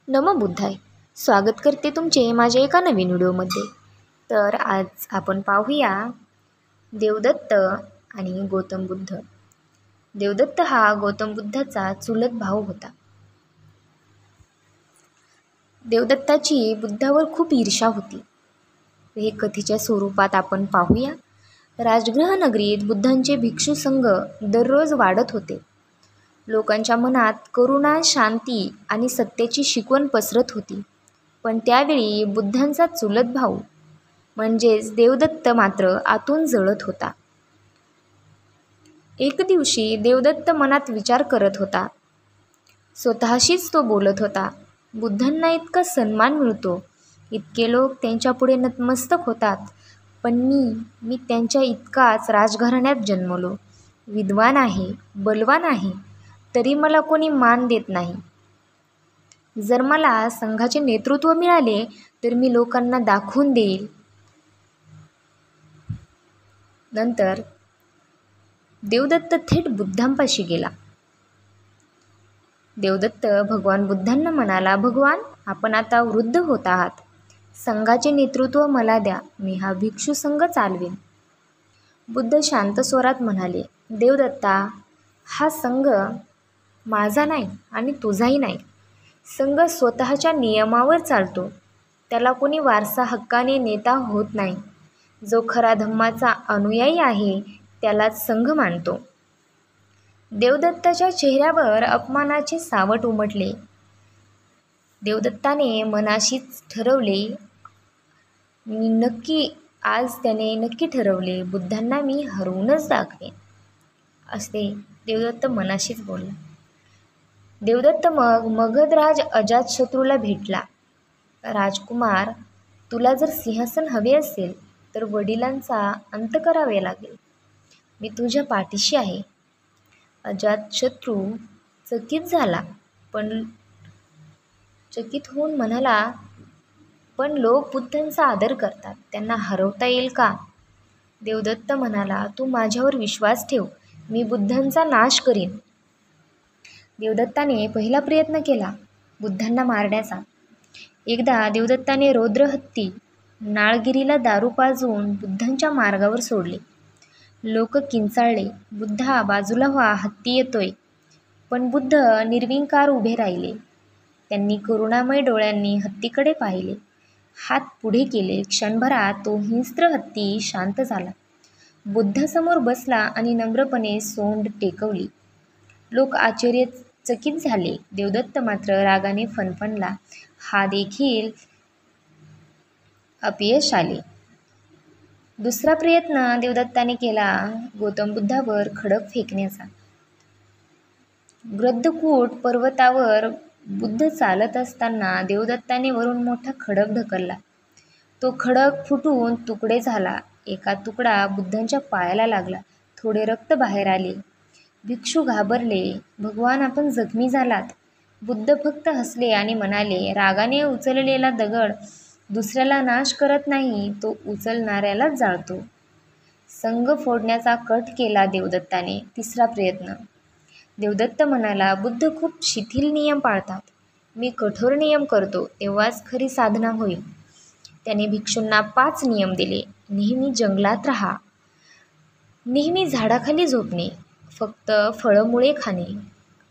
नमो बुद्धाय. स्वागत करते तुमचे माझ्या एका नवीन व्हिडिओमध्ये. तर आज आपण पाहूया देवदत्त आणि गौतम बुद्ध. देवदत्त हा गौतम बुद्धाचा चुलत भाऊ होता. देवदत्ताची बुद्धावर खूप ईर्ष्या होती. हे कथेच्या स्वरूपात आपण पाहूया. राजगृह नगरीत बुद्धांचे भिक्षू संघ दररोज वाढत होते. लोकांच्या मनात करुणा, शांती आणि सत्याची शिकवण पसरत होती. पण त्यावेळी बुद्धांचा चुलत भाऊ म्हणजेच देवदत्त मात्र आतून जळत होता. एक दिवशी देवदत्त मनात विचार करत होता. स्वतःशीच तो बोलत होता, बुद्धांना इतका सन्मान मिळतो, इतके लोक त्यांच्यापुढे नतमस्तक होतात, पण मी त्यांच्या इतकाच राजघराण्यात जन्मलो, विद्वान आहे, बलवान आहे, तरी मला कोणी मान देत नाही. जर मला संघाचे नेतृत्व मिळाले तर मी लोकांना दाखवून देईल. नंतर देवदत्त थेट बुद्धांपाशी गेला. देवदत्त भगवान बुद्धांना म्हणाला, भगवान, आपण आता वृद्ध होत आहात. संघाचे नेतृत्व मला द्या, मी हा भिक्षू संघ चालवेन. बुद्ध शांत स्वरात म्हणाले, देवदत्ता, हा संघ माझा नाही आणि तुझाही नाही. संघ स्वतःच्या नियमावर चालतो. त्याला कोणी वारसा हक्काने नेता होत नाही. जो खरा धम्माचा अनुयायी आहे त्यालाच संघ मानतो. देवदत्ताच्या चेहऱ्यावर अपमानाचे सावट उमटले. देवदत्ताने मनाशीच ठरवले, त्याने नक्की ठरवले, बुद्धांना मी हरवूनच दाखवेन, असे देवदत्त मनाशीच बोलला. देवदत्त मग मगधराज अजातशत्रूला भेटला. राजकुमार, तुला जर सिंहासन हवे असेल तर वडिलांचा अंत करावे लागेल. मी तुझ्या पाठीशी आहे. अजातशत्रू चकित होऊन म्हणाला, पण लोक बुद्धांचा आदर करतात, त्यांना हरवता येईल का? देवदत्त म्हणाला, तू माझ्यावर विश्वास ठेव, मी बुद्धांचा नाश करीन. देवदत्ताने पहिला प्रयत्न केला बुद्धांना मारण्याचा. एकदा देवदत्ताने रौद्र हत्ती नाळगिरीला दारू पाजून बुद्धांच्या मार्गावर सोडले. लोक किंचाळले, बुद्धा बाजूला व्हा, हत्ती येतोय. पण बुद्ध निर्विकार उभे राहिले. त्यांनी करुणामय डोळ्यांनी हत्तीकडे पाहिले, हात पुढे केले. क्षणभरात तो हिंस्त्र हत्ती शांत झाला. बुद्धासमोर बसला आणि नम्रपणे सोंड टेकवली. लोक आश्चर्यचकित झाले. देवदत्त मात्र रागाने फणफणला. हा देखील अपयश आले. दुसरा प्रयत्न देवदत्ताने केला गौतम बुद्धावर खडक फेकण्याचा. गृद्धकूट पर्वतावर बुद्ध चालत असताना देवदत्ताने वरून मोठा खडक ढकलला. तो खडक फुटून तुकडे झाला. एका तुकडा बुद्धांच्या पायाला लागला. थोडे रक्त बाहेर आले. भिक्षू घाबरले, भगवान, आपण जखमी झालात. बुद्ध फक्त हसले आणि म्हणाले, रागाने उचललेला दगड दुसऱ्याला नाश करत नाही, तो उचलणाऱ्यालाच जाळतो. संघ फोडण्याचा कट केला देवदत्ताने. तिसरा प्रयत्न. देवदत्त म्हणाला, बुद्ध खूप शिथिल नियम पाळतात. मी कठोर नियम करतो, तेव्हाच खरी साधना होईल. त्याने भिक्षूंना 5 नियम दिले. नेहमी जंगलात राहा, नेहमी झाडाखाली झोपणे, फक्त फळमुळे खाणे,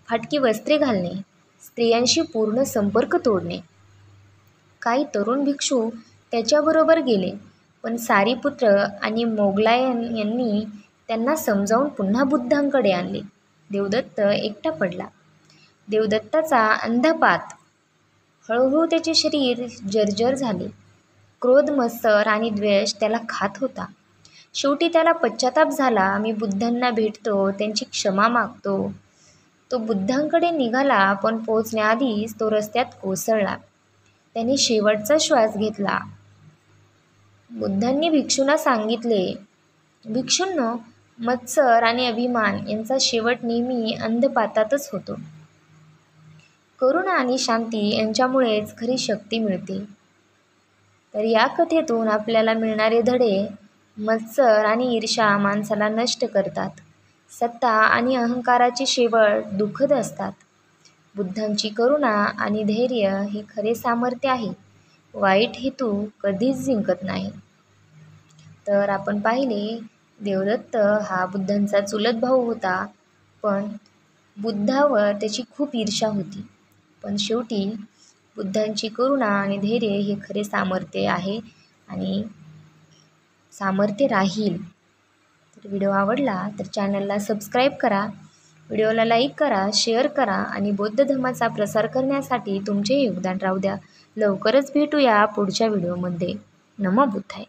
फाटकी वस्त्रे घालणे, स्त्रियांशी पूर्ण संपर्क तोडणे. काही तरुण भिक्षू त्याच्याबरोबर गेले, पण सारीपुत्र आणि मोगलायन यांनी त्यांना समजावून पुन्हा बुद्धांकडे आणले. देवदत्त एकटा पडला. देवदत्ताचा अंधापात. हळूहळू त्याचे शरीर जर्जर झाले. क्रोध, मत्सर आणि द्वेष त्याला खात होता. शेवटी त्याला पश्चाताप झाला. मी बुद्धांना भेटतो, त्यांची क्षमा मागतो. तो बुद्धांकडे निघाला, पण पोहोचण्याआधीच तो रस्त्यात कोसळला. त्याने शेवटचा श्वास घेतला. बुद्धांनी भिक्षूंना सांगितले, भिक्षूंनो, मत्सर आणि अभिमान यांचा शेवट नेहमी अंधपातातच होतो. करुणा आणि शांती यांच्यामुळेच खरी शक्ती मिळते. तर या कथेतून आपल्याला मिळणारे धडे. मत्सर आणि ईर्ष्या माणसाला नष्ट करतात. सत्ता आणि अहंकाराचे शेवट दुःखद असतात. बुद्धांची करुणा आणि धैर्य हे खरे सामर्थ्य आहे. वाईट हेतू कधीच जिंकत नाही. तर आपण पाहिले, देवदत्त हा बुद्धांचा चुलत भाऊ होता, पण बुद्धावर त्याची खूप ईर्ष्या होती. पण शेवटी बुद्धांची करुणा आणि धैर्य हे खरे सामर्थ्य आहे आणि सामर्थ्य राहील. तर व्हिडिओ आवडला तर चॅनलला सबस्क्राईब करा, व्हिडिओला लाईक करा, शेअर करा आणि बौद्ध धर्माचा प्रसार करण्यासाठी तुमचे योगदान राहू द्या. लवकरच भेटूया पुढच्या व्हिडिओमध्ये. नमो बुद्धाय.